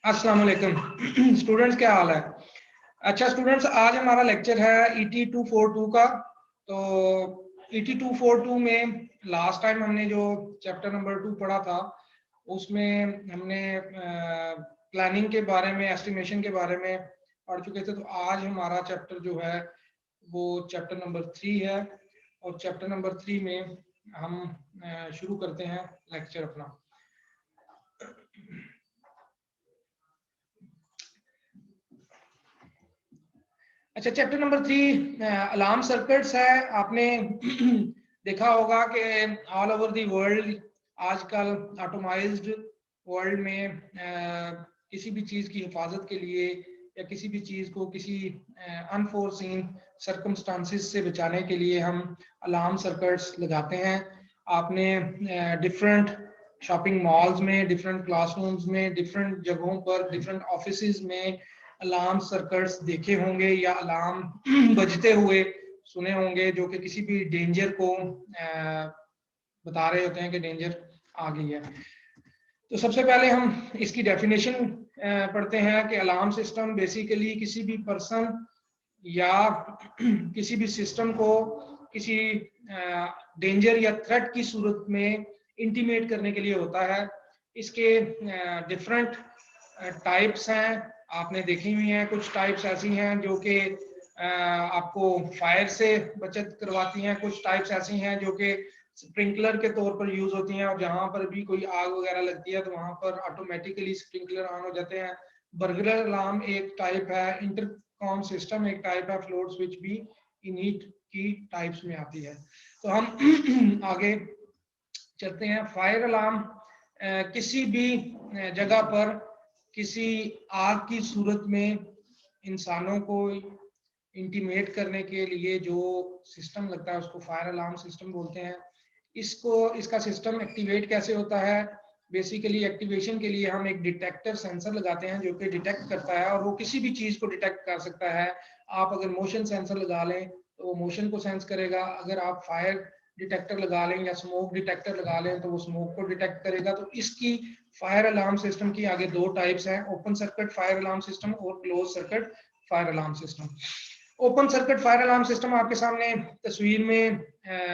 अस्सलाम वालेकुम स्टूडेंट्स, क्या हाल है। अच्छा स्टूडेंट्स, आज हमारा लेक्चर है ET 242 का। तो ET 242 में लास्ट टाइम हमने जो चैप्टर नंबर 2 पढ़ा था उसमें हमने प्लानिंग के बारे में, एस्टिमेशन के बारे में पढ़ चुके थे। तो आज हमारा चैप्टर जो है वो चैप्टर नंबर 3 है और चैप्टर नंबर 3 में हम शुरू करते हैं लेक्चर अपना। अच्छा, चैप्टर नंबर 3 अलार्म सर्किट्स है। आपने देखा होगा कि ऑल ओवर दी वर्ल्ड आजकल ऑटोमाइज्ड वर्ल्ड में किसी भी चीज़ की हिफाजत के लिए या किसी भी चीज़ को किसी अनफोर्सीन सर्कमस्टांसिस से बचाने के लिए हम अलार्म सर्किट्स लगाते हैं। आपने डिफरेंट शॉपिंग मॉल्स में, डिफरेंट क्लासरूम्स में, डिफरेंट जगहों पर, डिफरेंट ऑफिसेज में अलार्म सर्किट्स देखे होंगे या अलार्म बजते हुए सुने होंगे जो कि किसी भी डेंजर को बता रहे होते हैं कि डेंजर आ गई है। तो सबसे पहले हम इसकी डेफिनेशन पढ़ते हैं कि अलार्म सिस्टम बेसिकली किसी भी पर्सन या किसी भी सिस्टम को किसी डेंजर या थ्रेट की सूरत में इंटीमेट करने के लिए होता है। इसके डिफरेंट टाइप्स हैं, आपने देखी हुई हैं। कुछ टाइप्स ऐसी हैं जो कि आपको फायर से बचत करवाती हैं, कुछ टाइप्स ऐसी हैं जो कि स्प्रिंकलर के तौर पर यूज होती हैं और जहां पर भी कोई आग वगैरह लगती है तो वहां पर ऑटोमेटिकली स्प्रिंकलर ऑन हो जाते हैं। बर्गलर अलार्म एक टाइप है, इंटरकॉम सिस्टम एक टाइप है, फ्लोट स्विच भी इन्हीं की टाइप्स में आती है। तो हम आगे चलते हैं। फायर अलार्म किसी भी जगह पर किसी आग की सूरत में इंसानों को इंटीमेट करने के लिए जो सिस्टम लगता है उसको फायर अलार्म सिस्टम बोलते हैं। इसका सिस्टम एक्टिवेट कैसे होता है? बेसिकली एक्टिवेशन के लिए हम एक डिटेक्टर सेंसर लगाते हैं जो कि डिटेक्ट करता है और वो किसी भी चीज को डिटेक्ट कर सकता है। आप अगर मोशन सेंसर लगा लें तो वो मोशन को सेंस करेगा, अगर आप फायर डिटेक्टर लगा लें या स्मोक डिटेक्टर लगा लें तो वो स्मोक को डिटेक्ट करेगा। तो इसकी फायर अलार्म सिस्टम की आगे दो टाइप्स हैं, open circuit fire alarm system और close circuit fire alarm system. Open circuit fire alarm system आपके सामने तस्वीर में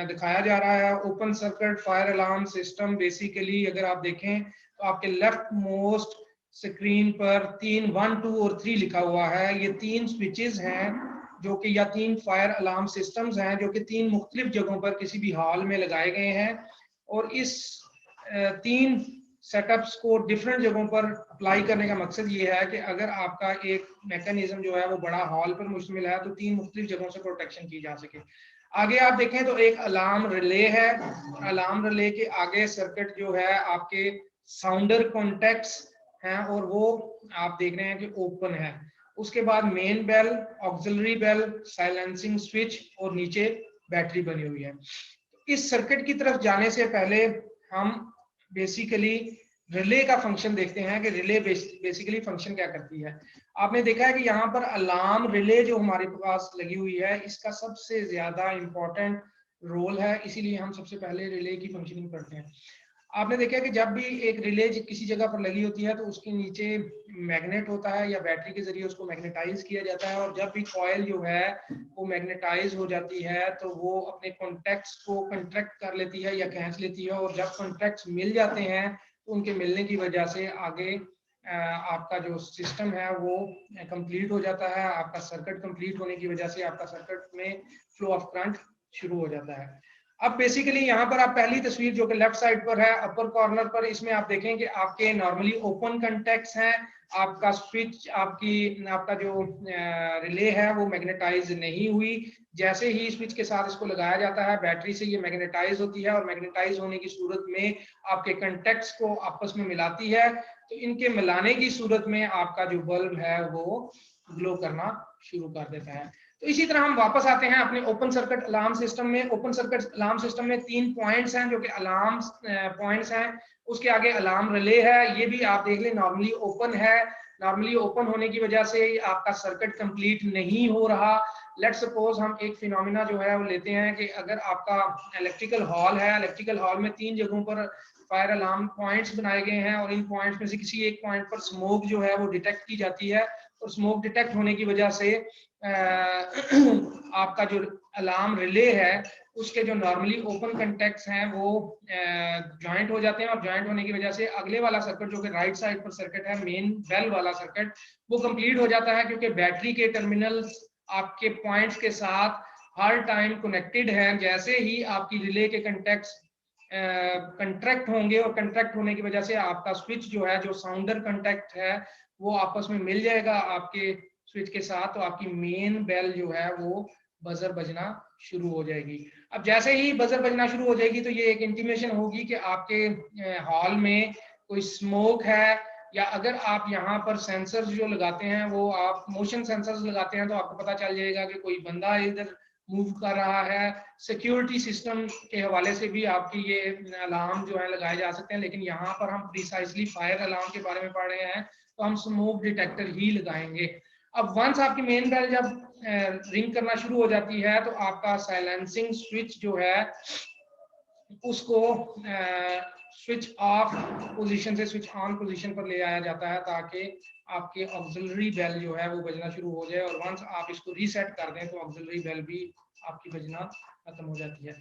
दिखाया जा रहा है। Open circuit fire alarm system basically अगर आप देखें तो आपके लेफ्ट मोस्ट स्क्रीन पर 3, 1, 2 और 3 लिखा हुआ है। ये 3 स्विचेस हैं जो कि या 3 फायर अलार्म सिस्टम्स हैं जो कि 3 मुख्तलिफ जगहों पर किसी भी हॉल में लगाए गए हैं। और इस 3 सेटअप्स को डिफरेंट जगहों पर अप्लाई करने का मकसद ये है कि अगर आपका एक मैकेनिज्म जो है वो बड़ा हॉल पर मुश्तमिल है तो 3 मुख्तलिफ जगहों से प्रोटेक्शन की जा सके। आगे आप देखें तो एक अलार्म रिले है। अलार्म रिले के आगे सर्किट जो है आपके साउंडर कॉन्टेक्ट्स हैं और वो आप देख रहे हैं कि ओपन है। उसके बाद main bell, auxiliary bell, silencing switch और नीचे बैटरी बनी हुई है। इस सर्किट की तरफ जाने से पहले हम बेसिकली रिले का फंक्शन देखते हैं कि रिले बेसिकली फंक्शन क्या करती है। आपने देखा है कि यहाँ पर अलार्म रिले जो हमारे पास लगी हुई है इसका सबसे ज्यादा इंपॉर्टेंट रोल है, इसीलिए हम सबसे पहले रिले की फंक्शनिंग करते हैं। आपने देखा है कि जब भी एक रिले किसी जगह पर लगी होती है तो उसके नीचे मैग्नेट होता है या बैटरी के जरिए उसको मैग्नेटाइज किया जाता है और जब भी कॉइल जो है वो मैग्नेटाइज हो जाती है तो वो अपने कॉन्टैक्ट्स को कंट्रैक्ट कर लेती है या खींच लेती है और जब कॉन्टैक्ट्स मिल जाते हैं तो उनके मिलने की वजह से आगे आपका जो सिस्टम है वो कंप्लीट हो जाता है। आपका सर्किट कंप्लीट होने की वजह से आपका सर्किट में फ्लो ऑफ करंट शुरू हो जाता है। अब बेसिकली यहाँ पर आप पहली तस्वीर जो कि लेफ्ट साइड पर है अपर कॉर्नर पर, इसमें आप देखें कि आपके नॉर्मली ओपन कॉन्टैक्ट्स हैं। आपका स्विच, आपका जो रिले है वो मैग्नेटाइज नहीं हुई। जैसे ही स्विच के साथ इसको लगाया जाता है बैटरी से ये मैग्नेटाइज होती है और मैग्नेटाइज होने की सूरत में आपके कॉन्टैक्ट्स को आपस में मिलाती है। तो इनके मिलाने की सूरत में आपका जो बल्ब है वो ग्लो करना शुरू कर देता है। तो इसी तरह हम वापस आते हैं अपने ओपन सर्किट अलार्म सिस्टम में। ओपन सर्किट अलार्म सिस्टम में 3 पॉइंट्स हैं जो कि अलार्म पॉइंट्स हैं। उसके आगे अलार्म रिले है, ये भी आप देख लें नॉर्मली ओपन है। नॉर्मली ओपन होने की वजह से आपका सर्किट कंप्लीट नहीं हो रहा। लेट्स सपोज हम एक फिनोमिना जो है वो लेते हैं कि अगर आपका इलेक्ट्रिकल हॉल है, इलेक्ट्रिकल हॉल में 3 जगहों पर फायर अलार्म पॉइंट्स बनाए गए हैं और इन पॉइंट्स में से किसी एक पॉइंट पर स्मोक जो है वो डिटेक्ट की जाती है और स्मोक डिटेक्ट होने की वजह से आपका जो अलार्म रिले है उसके जो नॉर्मली ओपन कंटेक्ट्स हैं वो ज्वाइंट हो जाते हैं और ज्वाइंट होने की वजह से अगले वाला सर्किट जो कि राइट साइड पर सर्किट है मेन बेल वाला सर्किट वो कंप्लीट हो जाता है, क्योंकि बैटरी के टर्मिनल्स आपके पॉइंट्स के साथ हर टाइम कनेक्टेड है। जैसे ही आपकी रिले के कंटेक्ट्स कंट्रैक्ट होंगे और कंट्रैक्ट होने की वजह से आपका स्विच जो है जो साउंडर कंटेक्ट है वो आपस में मिल जाएगा आपके स्विच के साथ, तो आपकी मेन बेल जो है वो बजर बजना शुरू हो जाएगी। अब जैसे ही बजर बजना शुरू हो जाएगी तो ये एक इंटीमेशन होगी कि आपके हॉल में कोई स्मोक है, या अगर आप यहाँ पर सेंसर्स जो लगाते हैं वो आप मोशन सेंसर्स लगाते हैं तो आपको पता चल जाएगा कि कोई बंदा इधर मूव कर रहा है। सिक्योरिटी सिस्टम के हवाले से भी आपकी ये अलार्म जो है लगाए जा सकते हैं, लेकिन यहाँ पर हम प्रिसाइसली फायर अलार्म के बारे में पढ़ रहे हैं तो हम स्मोक डिटेक्टर ही लगाएंगे। अब वंस आपकी मेन बेल जब रिंग करना शुरू हो जाती है तो आपका साइलेंसिंग स्विच जो है उसको स्विच ऑफ पोजीशन से स्विच ऑन पोजीशन पर ले आया जाता है ताकि आपके ऑक्सिलरी बेल जो है वो बजना शुरू हो जाए, और वंस आप इसको रीसेट कर दें तो ऑक्सिलरी बेल भी आपकी बजना खत्म हो जाती है।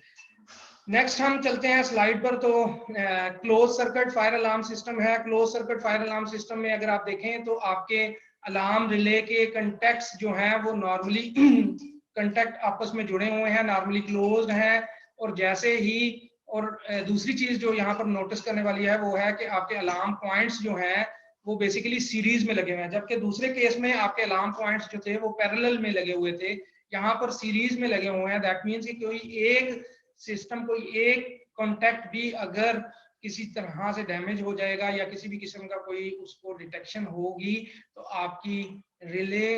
नेक्स्ट हम चलते हैं स्लाइड पर। तो close circuit fire alarm system है। Close circuit fire alarm system में अगर आप देखें तो आपके अलार्म रिले के कंटेक्ट्स जो हैं वो नॉर्मली कंटेक्ट आपस में जुड़े हुए हैं, नॉर्मली क्लोज्ड हैं, और जैसे ही और दूसरी चीज जो यहाँ पर नोटिस करने वाली है वो है कि आपके अलार्म पॉइंट्स जो हैं वो बेसिकली सीरीज में लगे हुए हैं, जबकि दूसरे केस में आपके अलार्म पॉइंट्स जो थे वो पैरेलल में लगे हुए थे, यहाँ पर सीरीज में लगे हुए हैं। दैट मीन्स कि कोई एक सिस्टम कोई एक कॉन्टेक्ट भी अगर किसी तरह से डैमेज हो जाएगा या किसी भी किस्म का कोई उसको डिटेक्शन होगी तो आपकी रिले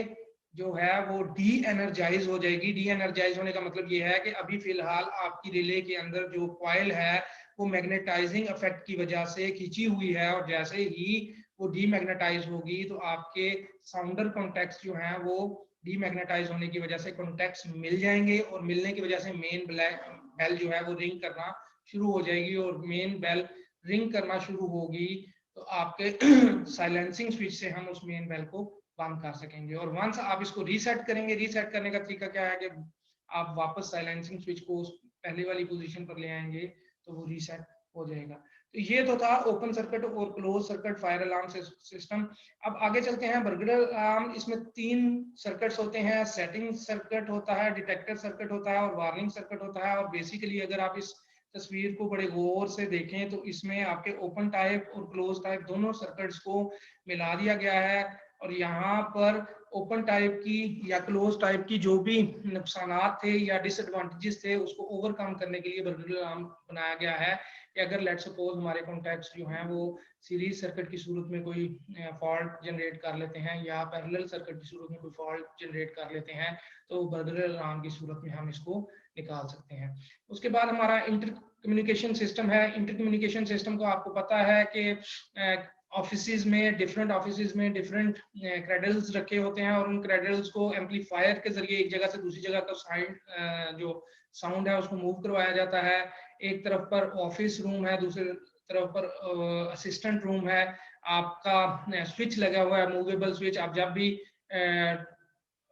जो है वो डी एनर्जाइज हो जाएगी। डी एनर्जाइज होने का मतलब ये है कि अभी फिलहाल आपकी रिले के अंदर जो कॉइल है वो मैग्नेटाइजिंग इफेक्ट की वजह से खींची हुई है, और जैसे ही वो डीमैग्नेटाइज होगी तो आपके साउंडर कॉन्टेक्ट्स जो हैं वो डीमैग्नेटाइज होने की वजह से कॉन्टेक्ट्स मिल जाएंगे, और मिलने की वजह से मेन बेल जो है वो रिंग करना शुरू हो जाएगी, और मेन बेल रिंग करना शुरू होगी तो आपके साइलेंसिंग स्विच से हम उस मेन बेल को बंद कर सकेंगे। और वंस आप इसको रीसेट करेंगे, रीसेट करने का तरीका क्या है कि आप वापस साइलेंसिंग स्विच को पहले वाली पोजीशन पर ले आएंगे तो वो रीसेट हो जाएगा। तो ये तो था ओपन सर्किट और close circuit fire alarm system. अब आगे चलते हैं बर्गलर अलार्म। इसमें 3 सर्किट्स होते हैं, सेटिंग सर्किट होता है, डिटेक्टर सर्किट होता है और वार्निंग सर्किट होता है। और बेसिकली अगर आप इस तस्वीर को बड़े गौर से देखें तो इसमें आपके ओपन टाइप और क्लोज टाइप दोनों सर्किट्स को मिला दिया गया है, और यहाँ पर ओपन टाइप की या क्लोज टाइप की जो भी नुकसानात थे या डिसएडवांटेजेस थे उसको ओवरकम करने के लिए बर्गलर अलार्म बनाया गया है कि अगर लेट सपोज हमारे कॉन्टैक्ट्स जो हैं वो सीरीज सर्किट की सूरत में कोई फॉल्ट जनरेट कर लेते हैं या पैरेलल सर्किट की सूरत में कोई फॉल्ट जनरेट कर लेते हैं तो बर्गलर अलार्म की सूरत में हम इसको निकाल सकते हैं। उसके बाद हमारा इंटर कम्युनिकेशन सिस्टम है। इंटर कम्युनिकेशन सिस्टम को आपको पता है कि ऑफिसेज में डिफरेंट क्रेडल्स रखे होते हैं, और उन क्रेडल्स को एम्पलीफायर के जरिए एक जगह से दूसरी जगह का जो साउंड है उसको मूव करवाया जाता है। एक तरफ पर ऑफिस रूम है, दूसरी तरफ पर असिस्टेंट रूम है। आपका स्विच लगा हुआ है, मूवेबल स्विच। आप जब भी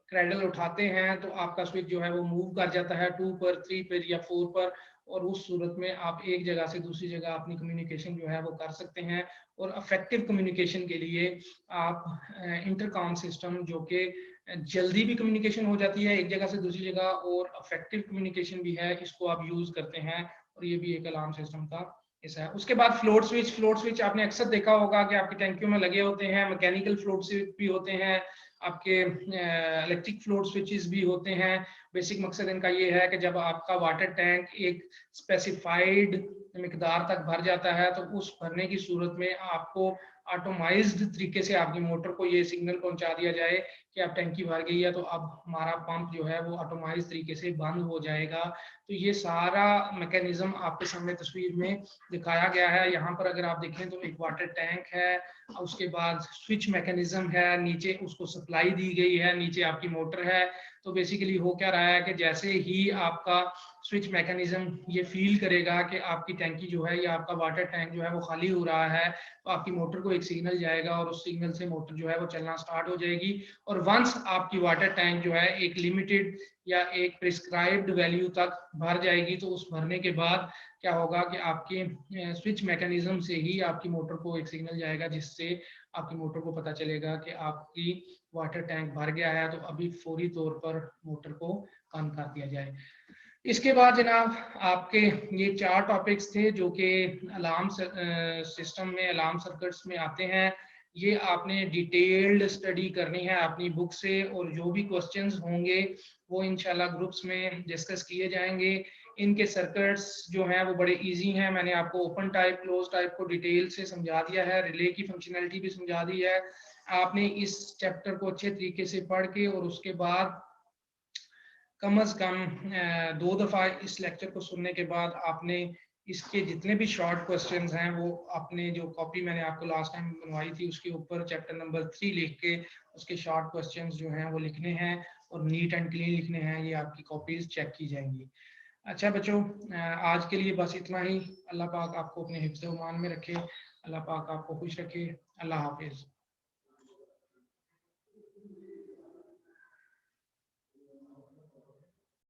क्रेडल उठाते हैं तो आपका स्विच जो है वो मूव कर जाता है 2 पर, 3 पर या 4 पर, और उस सूरत में आप एक जगह से दूसरी जगह अपनी कम्युनिकेशन जो है वो कर सकते हैं। और अफेक्टिव कम्युनिकेशन के लिए आप इंटरकॉम सिस्टम जो कि जल्दी भी कम्युनिकेशन हो जाती है एक जगह से दूसरी जगह और अफेक्टिव कम्युनिकेशन भी है, इसको आप यूज करते हैं, और ये भी एक अलार्म सिस्टम का हिस्सा है। उसके बाद फ्लोट स्विच। फ्लोट स्विच आपने अक्सर देखा होगा कि आपकी टैंकियों में लगे होते हैं। मैकेनिकल फ्लोट स्विच भी होते हैं, आपके इलेक्ट्रिक फ्लोट स्विचेस भी होते हैं। बेसिक मकसद इनका ये है कि जब आपका वाटर टैंक एक स्पेसिफाइड मिकदार तक भर जाता है तो उस भरने की सूरत में आपको ऑटोमाइज्ड तरीके से आपकी मोटर को ये सिग्नल पहुंचा दिया जाए कि अब टैंकी भर गई है तो अब हमारा पंप जो है वो ऑटोमाइज तरीके से बंद हो जाएगा। तो ये सारा मैकेनिज्म आपके सामने तस्वीर में दिखाया गया है। यहाँ पर अगर आप देखें तो एक वाटर टैंक है, उसके बाद स्विच मैकेनिज्म है, नीचे उसको सप्लाई दी गई है, नीचे आपकी मोटर है। तो बेसिकली हो क्या रहा है कि जैसे ही आपका स्विच मैकेनिज्म ये फील करेगा कि आपकी टैंकी जो है या आपका वाटर टैंक जो है वो खाली हो रहा है, तो आपकी मोटर को एक सिग्नल जाएगा और उस सिग्नल से मोटर जो है वो चलना स्टार्ट हो जाएगी। और वंस आपकी वाटर टैंक जो है एक लिमिटेड या एक प्रिस्क्राइब्ड वैल्यू तक भर जाएगी, तो उस भरने के बाद क्या होगा कि आपके स्विच मैकेनिज्म से ही आपकी मोटर को एक सिग्नल जाएगा, जिससे आपकी मोटर को पता चलेगा कि आपकी वाटर टैंक भर गया है, तो अभी फौरी तौर पर मोटर को बंद कर दिया जाए। इसके बाद जनाब आपके ये 4 टॉपिक्स थे जो कि अलार्म सिस्टम में, अलार्म सर्किट्स में आते हैं। ये आपने डिटेल्ड स्टडी करनी है अपनी बुक से, और जो भी क्वेश्चंस होंगे वो इंशाल्लाह ग्रुप्स में डिस्कस किए जाएंगे। इनके सर्किट्स जो हैं वो बड़े इजी हैं, मैंने आपको ओपन टाइप, क्लोज टाइप को डिटेल से समझा दिया है, रिले की फंक्शनैलिटी भी समझा दी है। आपने इस चैप्टर को अच्छे तरीके से पढ़ के और उसके बाद कम अज कम 2 दफा इस लेक्चर को सुनने के बाद आपने इसके जितने भी शॉर्ट क्वेश्चंस हैं वो अपने जो कॉपी मैंने आपको लास्ट टाइम बनवाई थी उसके ऊपर चैप्टर नंबर 3 लिख के उसके शॉर्ट क्वेश्चंस जो हैं वो लिखने हैं और नीट एंड क्लीन लिखने हैं। ये आपकी कॉपीज चेक की जाएंगी। अच्छा बच्चों, आज के लिए बस इतना ही। अल्लाह पाक आपको अपने हिफ्ज़-ओ-मान में रखे, अल्लाह पाक आपको खुश रखे। अल्लाह हाफिज।